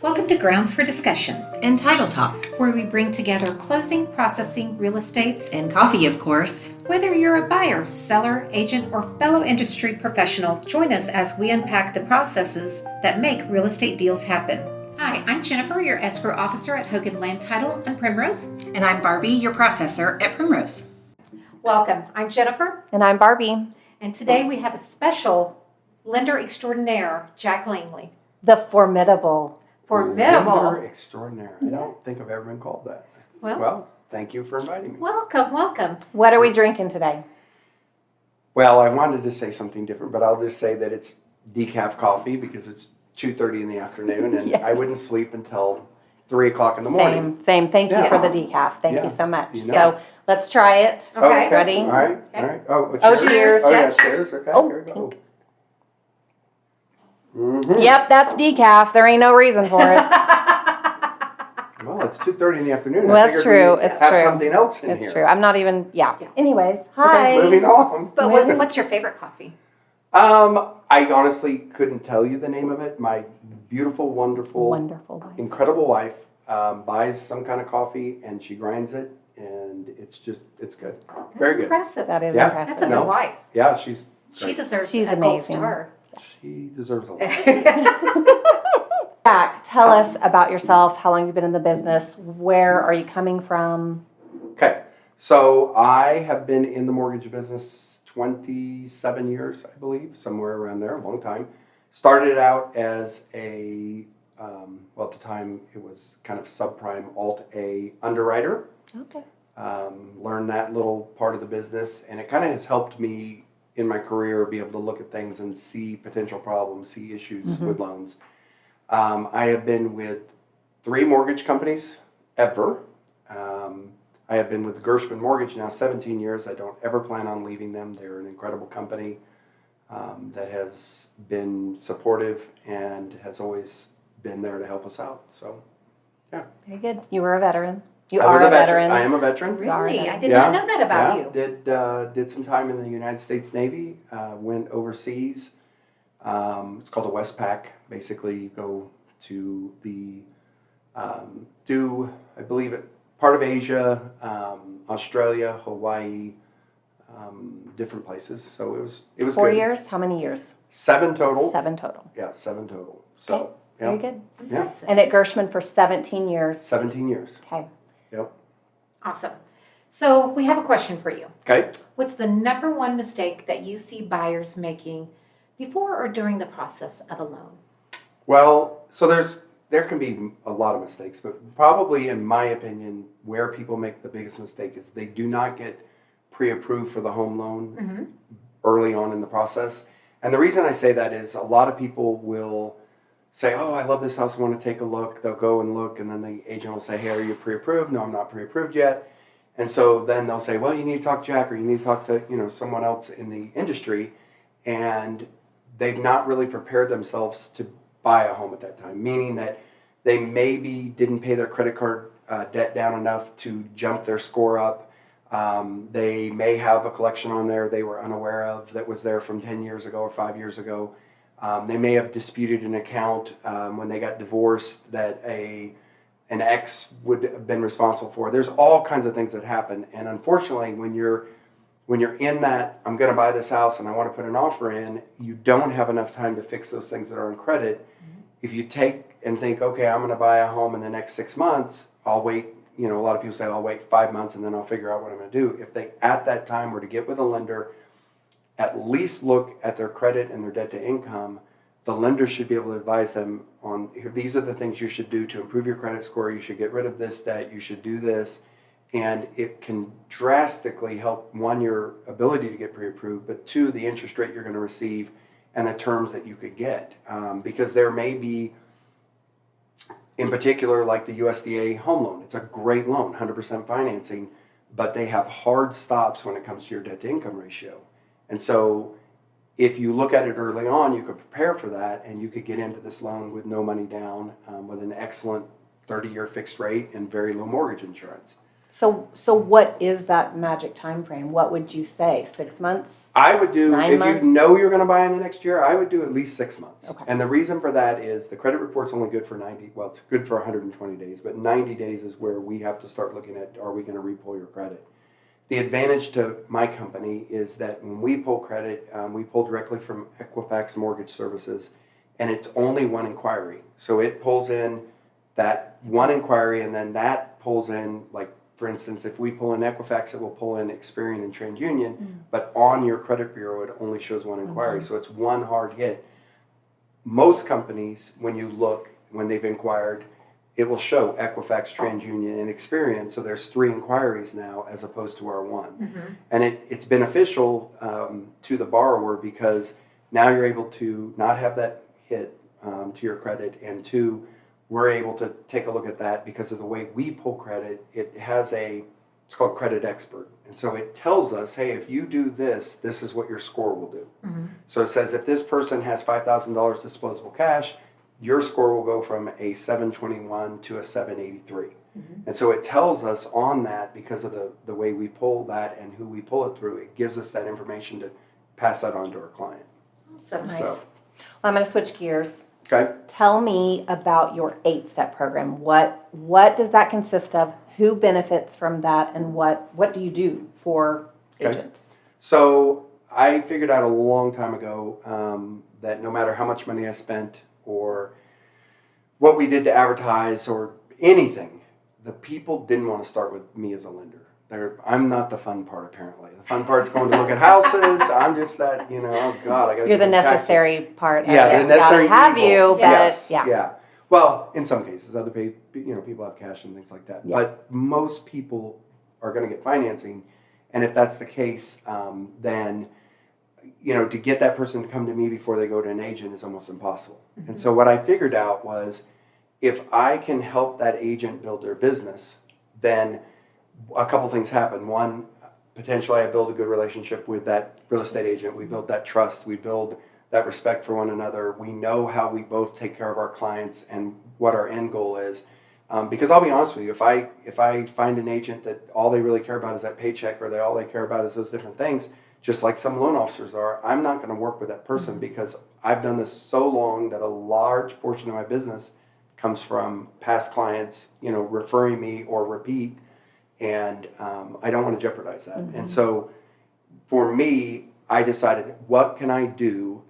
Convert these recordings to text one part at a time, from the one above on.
Welcome to Grounds for Discussion And Title Talk. where we bring together closing, processing, real estate. And coffee, of course. Whether you're a buyer, seller, agent, or fellow industry professional, join us as we unpack the processes that make real estate deals happen. Hi, I'm Jennifer, your escrow officer at Hogan Land Title on Primrose. And I'm Barbie, your processor at Primrose. Welcome. I'm Jennifer, And I'm Barbie, and today we have a special lender extraordinaire, Jack Langley. the formidable. Lender extraordinaire. I don't think I've ever been called that. Well, thank you for inviting me. Welcome. What are we drinking today? Well, I wanted to say something different, but I'll just say that it's decaf coffee because it's 2:30 in the afternoon, and Yes. I wouldn't sleep until 3 o'clock in the morning. Same. Thank you for the Yes. decaf. Thank Yeah. you so much. You know. So let's try it. Okay. Ready? All right. Okay. Oh, Oh, cheers. Oh, yeah, Yeah. cheers. Okay, Oh, here we go. pink. Mm-hmm. Yep, that's decaf. There ain't no reason for it. Well, it's 2:30 in the afternoon. Well, I that's figured true. we'd It's have true. something else in here. It's true. I'm not even, yeah. Yeah. Anyways, Okay, hi. moving on. But what's your favorite coffee? I honestly couldn't tell you the name of it. My beautiful, wonderful, Wonderful. Wife. incredible wife buys some kind of coffee and she grinds it, and it's good. Very good. Impressive. That is Yeah. impressive. That's a good No. wife. Yeah, she's She great. deserves She's a gold amazing. star. She deserves a lot. Jack, tell us about yourself. How long you've been in the business? Where are you coming from? Okay, so I have been in the mortgage business 27 years, I believe, somewhere around there, a long time. Started out as a, well, at the time it was kind of subprime Alt-A underwriter. Okay. Learned that little part of the business, and it kind of has helped me in my career be able to look at things and see potential problems, see issues with loans. I have been with 3 mortgage companies ever. I have been with Gershman Mortgage now 17 years. I don't ever plan on leaving them. They're an incredible company that has been supportive and has always been there to help us out. So, yeah. Very good. You were a veteran. You I are was a veteran. I am a veteran. Really? I did Yeah. not know that about you. Did some time in the United States Navy. Went overseas. It's called a Westpac. Basically, you go to the I believe it part of Asia, Australia, Hawaii, different places. So it was 4 good. years? How many years? 7 total. 7 total. Yeah, 7 total. So Okay. Very good. Yeah. Impressive. And at Gershman for 17 years. 17 years. Okay. Yep. Awesome. So we have a question for you. Okay. What's the number one mistake that you see buyers making before or during the process of a loan? Well, so there can be a lot of mistakes, but probably in my opinion, where people make the biggest mistake is they do not get pre-approved for the home loan early on in the process. And the reason I say that is a lot of people will say, oh, I love this house, I want to take a look. They'll go and look, and then the agent will say, hey, are you pre-approved? No, I'm not pre-approved yet. And so then they'll say, well, you need to talk to Jack, or you need to talk to someone else in the industry. And they've not really prepared themselves to buy a home at that time, meaning that they maybe didn't pay their credit card debt down enough to jump their score up. They may have a collection on there they were unaware of that was there from 10 years ago or 5 years ago. They may have disputed an account when they got divorced that an ex would have been responsible for. There's all kinds of things that happen, and unfortunately, when you're in that, I'm going to buy this house and I want to put an offer in, you don't have enough time to fix those things that are on credit. If you take and think, okay, I'm going to buy a home in the next 6 months, I'll wait. A lot of people say, I'll wait 5 months and then I'll figure out what I'm going to do. If they, at that time, were to get with a lender, at least look at their credit and their debt to income, the lender should be able to advise them on, these are the things you should do to improve your credit score. You should get rid of this debt. You should do this. And it can drastically help, 1, your ability to get pre-approved, but 2, the interest rate you're going to receive and the terms that you could get. Because there may be, in particular, like the USDA home loan. It's a great loan, 100% financing, but they have hard stops when it comes to your debt to income ratio. And so if you look at it early on, you could prepare for that and you could get into this loan with no money down, with an excellent 30-year fixed rate and very low mortgage insurance. So what is that magic time frame? What would you say? 6 months? I would do, 9 if months? you know you're going to buy in the next year, I would do at least 6 months. Okay. And the reason for that is the credit report's only good for 90, well, it's good for 120 days, but 90 days is where we have to start looking at, are we going to repull your credit? The advantage to my company is that when we pull credit, we pull directly from Equifax Mortgage Services, and it's only one inquiry. So it pulls in that one inquiry, and then that pulls in, like, for instance, if we pull in Equifax, it will pull in Experian and TransUnion, but on your credit bureau, it only shows one inquiry. So it's one hard hit. Most companies, when you look, when they've inquired, it will show Equifax, TransUnion, and Experian. So there's 3 inquiries now as opposed to our one. And it's beneficial to the borrower because now you're able to not have that hit to your credit, and 2, we're able to take a look at that because of the way we pull credit. It has it's called Credit Expert. And so it tells us, hey, if you do this, this is what your score will do. So it says if this person has $5,000 disposable cash, your score will go from a 721 to a 783. And so it tells us on that, because of the way we pull that and who we pull it through, it gives us that information to pass that on to our client. Awesome. Nice. So, Well, I'm going to switch gears. okay. Tell me about your 8-step program. What does that consist of? Who benefits from that? And what do you do for agents? So I figured out a long time ago that no matter how much money I spent or what we did to advertise or anything, the people didn't want to start with me as a lender. I'm not the fun part, apparently. The fun part's going to look at houses. I'm just that, oh God, I got to. You're the necessary part. Yeah, of it. the necessary Gotta have evil. you, but Yes, yeah. yeah. Well, in some cases, other people have cash and things like that. Yeah. But most people are going to get financing, and if that's the case, then to get that person to come to me before they go to an agent is almost impossible. And so what I figured out was, if I can help that agent build their business, then a couple things happen. One, potentially I build a good relationship with that real estate agent. We build that trust. We build that respect for one another. We know how we both take care of our clients and what our end goal is. Because I'll be honest with you, if I find an agent that all they really care about is that paycheck, or all they care about is those different things, just like some loan officers are, I'm not going to work with that person because I've done this so long that a large portion of my business comes from past clients, referring me or repeat. And I don't want to jeopardize that. And so for me, I decided, what can I do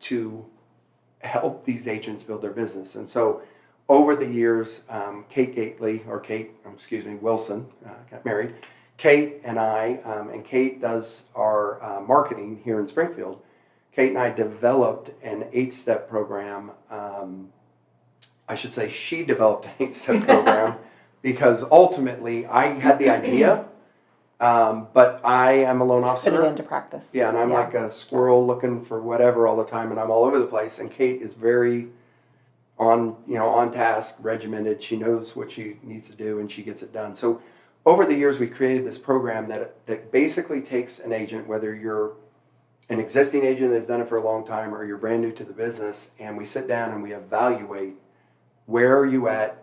to help these agents build their business? And so over the years, Kate Wilson, got married. Kate and I, and Kate does our marketing here in Springfield. Kate and I developed an 8-step program. I should say she developed an 8-step program. Because ultimately, I had the idea, but I am a loan officer. Put it into practice. Yeah, and I'm like a squirrel looking for whatever all the time, and I'm all over the place. And Kate is very on task, regimented. She knows what she needs to do, and she gets it done. So over the years, we created this program that basically takes an agent, whether you're an existing agent that's done it for a long time or you're brand new to the business, and we sit down and we evaluate, where are you at?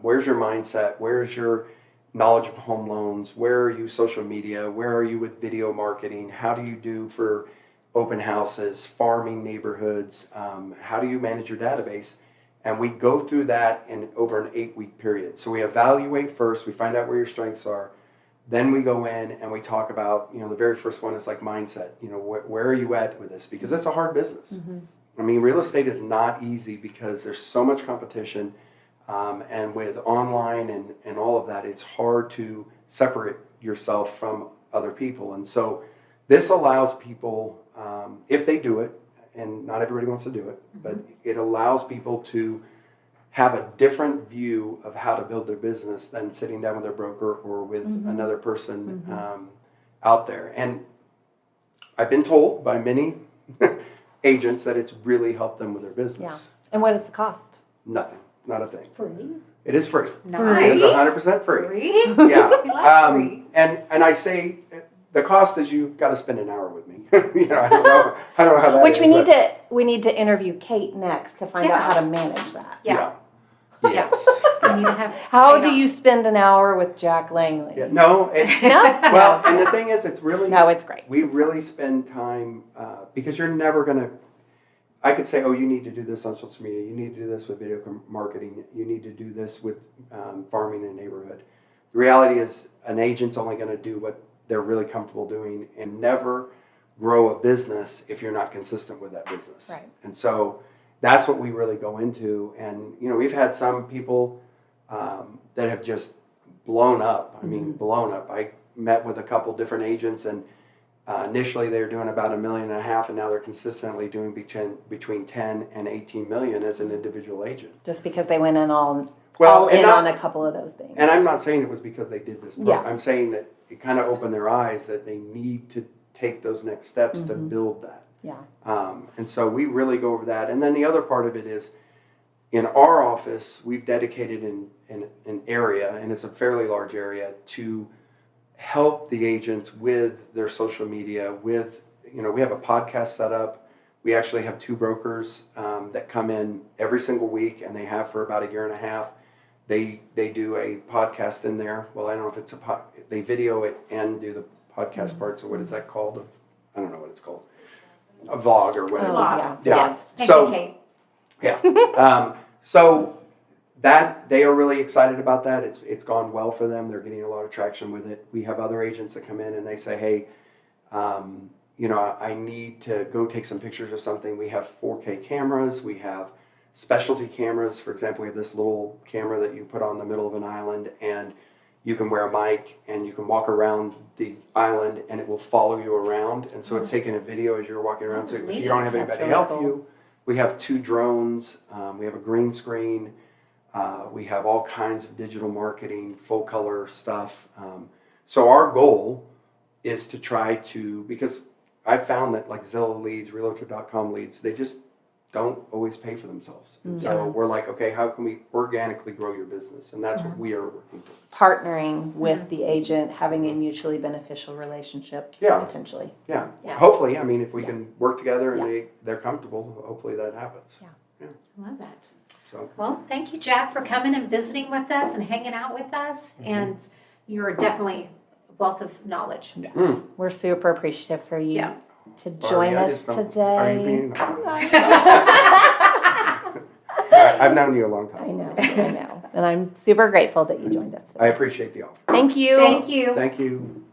Where's your mindset? Where's your knowledge of home loans? Where are you social media? Where are you with video marketing? How do you do for open houses, farming neighborhoods? How do you manage your database? And we go through that over an 8-week period. So we evaluate first, we find out where your strengths are. Then we go in and we talk about, the very first one is like mindset. Where are you at with this? Because it's a hard business. I mean, real estate is not easy because there's so much competition. And with online and all of that, it's hard to separate yourself from other people. And so this allows people, if they do it, and not everybody wants to do it, but it allows people to have a different view of how to build their business than sitting down with their broker or with another person out there. And I've been told by many agents that it's really helped them with their business. Yeah. And what is the cost? Nothing. Not a thing. Free. It is free. Nice. It is 100% free. Free? Yeah. We like free. And I say the cost is you've got to spend an hour with me. I don't know how that Which is, we need to interview Kate next to find out how to manage that. Yeah. Yes. need to have. How do you spend an hour with Jack Langley? Yeah, no, it's, No? well, and the thing is, it's really, No, it's great. we really spend time, because you're never gonna, I could say, oh, you need to do this on social media, you need to do this with video marketing, you need to do this with farming in a neighborhood. The reality is, an agent's only gonna do what they're really comfortable doing and never grow a business if you're not consistent with that business. Right. And so that's what we really go into. And, you know, we've had some people that have just blown up. I mean, blown up. I met with a couple different agents, and initially they were doing about $1.5 million, and now they're consistently doing between 10 and 18 million as an individual agent. Just because they went in all Well, and in not- on a couple of those things. And I'm not saying it was because they did this. Yeah. I'm saying that it kind of opened their eyes that they need to take those next steps to build that. Yeah. And so we really go over that. And then the other part of it is, in our office, we've dedicated an area, and it's a fairly large area, to help the agents with their social media. With, you know, we have a podcast set up. We actually have 2 brokers that come in every single week, and they have for about 1.5 years. They do a podcast in there. Well, I don't know if it's they video it and do the podcast part. So what is that called? I don't know what it's called. A vlog or whatever. yeah. Yes. Thank So you, Kate. yeah. So that they are really excited about that. It's gone well for them. They're getting a lot of traction with it. We have other agents that come in and they say, hey, you know, I need to go take some pictures or something. We have 4K cameras. We have specialty cameras. For example, we have this little camera that you put on the middle of an island, and you can wear a mic and you can walk around the island and it will follow you around. And so it's taking a video as you're walking around. So That's if neat. you don't have That's anybody really help cool. you, we have 2 drones. We have a green screen. We have all kinds of digital marketing, full color stuff. So our goal is to try to, because I found that like Zillow leads, Realtor.com leads, they just don't always pay for themselves. And so we're like, okay, how can we organically grow your business? And that's what we are working towards. Partnering with the agent, having a mutually beneficial relationship, Yeah. potentially. Yeah. Yeah. Hopefully, I mean, if we can work together and Yeah. they're comfortable, hopefully that happens. Yeah. Love that. So Well, thank you, Jack, for coming and visiting with us and hanging out with us. And you're definitely a wealth of knowledge. We're super appreciative for you Yeah. to Barbie, join I us just don't- Are you today. being I've known you a long I time. know. And I'm super grateful that you joined us I today. appreciate the offer. Thank you. Thank you. Thank you.